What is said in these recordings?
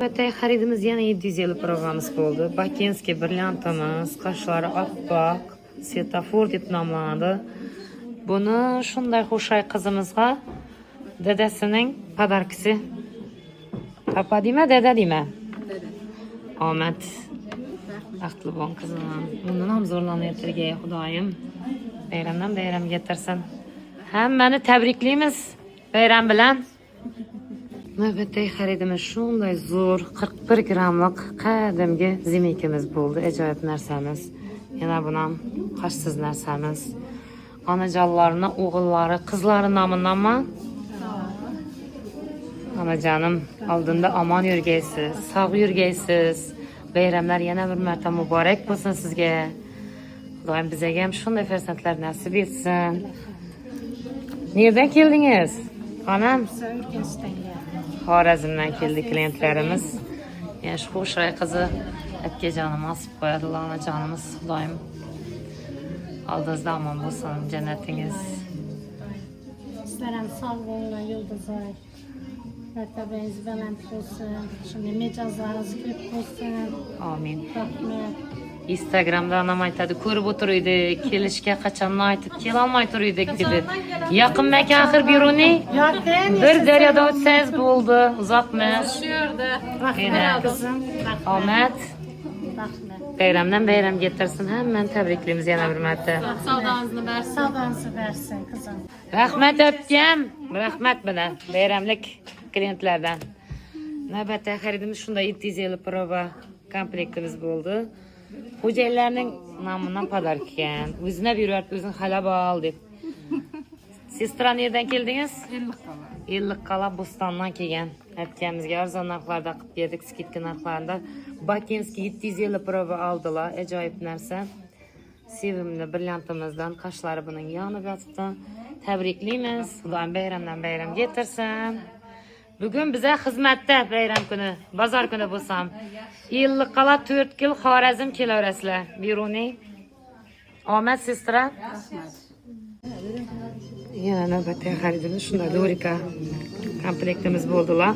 Navbatdagi xaridimiz yana 750 programmamiz bo'ldi. Bakinskiy brilliantimiz, qoshlari oppoq, svetofor deb nomlanadi. Buni shunday xo'shay qizimizga dadasining podarkisi. Papa deymi, dada deymi? Omad. Baxtli bo'l qizim. Bundan ham zo'rlanayotgan Xudoyim. Bayramdan bayram getirsin. Hammani tabriklaymiz bayram bilan. Navbatdagi xaridimiz shunday zo'r 41 grammlik qadimgi zimeykimiz bo'ldi. Ajoyib narsamiz. Yana bunam qoshsiz narsamiz. Onajonlarni o'g'illari, qizlari nomidanmi? Onajonim, oldinda omon yurgaysiz, sog' yurgaysiz. Bayramlar yana bir marta muborak bo'lsin sizga. Xudoyim bizga ham shunday farzandlar nasib etsin. Nereden keldingiz? Onam? Xorazmdan keldi klientlarimiz. Yani şu xo'shay qizi akajonim asib qo'yadilar, onajonimiz. Xudoyim oldingizda omon bo'lsin, jannatingiz. Sizlarım sağ olun, Yıldızay. Mertebeniz baland olsun. Şimdi mecazlarınız köp olsun. Amin. Rahmet. Instagramda anam aytadi, ko'rib o'tiruvdi, kelishga qachonni aytib kelolmay turuvdik dedi. Yaqin mekan axir Biruni. Bir daryoda o'tsangiz bo'ldi, uzoqmas. Rahmet kızım. Omad. Rahmet. Bayramdan bayram getirsin. Hammani tabriklaymiz yana bir marta. Sağdanızı versin kızım. Rahmat öpkem. Rahmat bilan bayramlik klientlardan. Navbatdagi xaridimiz shunday 750 prova komplektimiz bo'ldi. Xo'jayinlarning nomidan podark ekan. O'zina beryapti, o'zing xalab ol deb. Sestra nereden keldingiz? Ellikqal'a Bo'stondan kelgan. Aytganimizga arzon narxlarda qilib berdik, skidka narxlarida. Bakinskiy 750 prova oldilar. Ajoyib narsa. Sevimli brilliantimizdan qoshlari buning yonib yotibdi. Tabriklaymiz. Xudoyim bayramdan bayram getirsin. Bugun bize xizmatda bayram kuni, bozor kuni bo'lsam. Ellikqal'a 4 kil Xorazm kelaverasizlar. Biruni. Omad sestra. Yana navbatdagi xaridimiz shunday lorika komplektimiz bo'ldilar.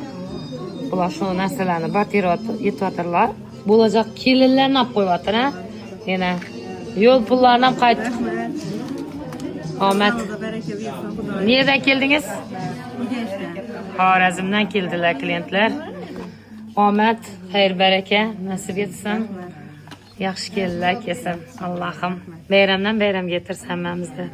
Bular shu narsalarni batirib yetyaptilar. Bo'lajak kelinlarni olib qo'yapti, ha? Yana yo'l pullarini ham qaytdik. Omad. Nereden keldingiz? Xorazmdan keldilar klientlar. Omad, xayr baraka nasib etsin. Yaxshi kelinlar kelsin. Allohim bayramdan bayram getirsin hammamizda.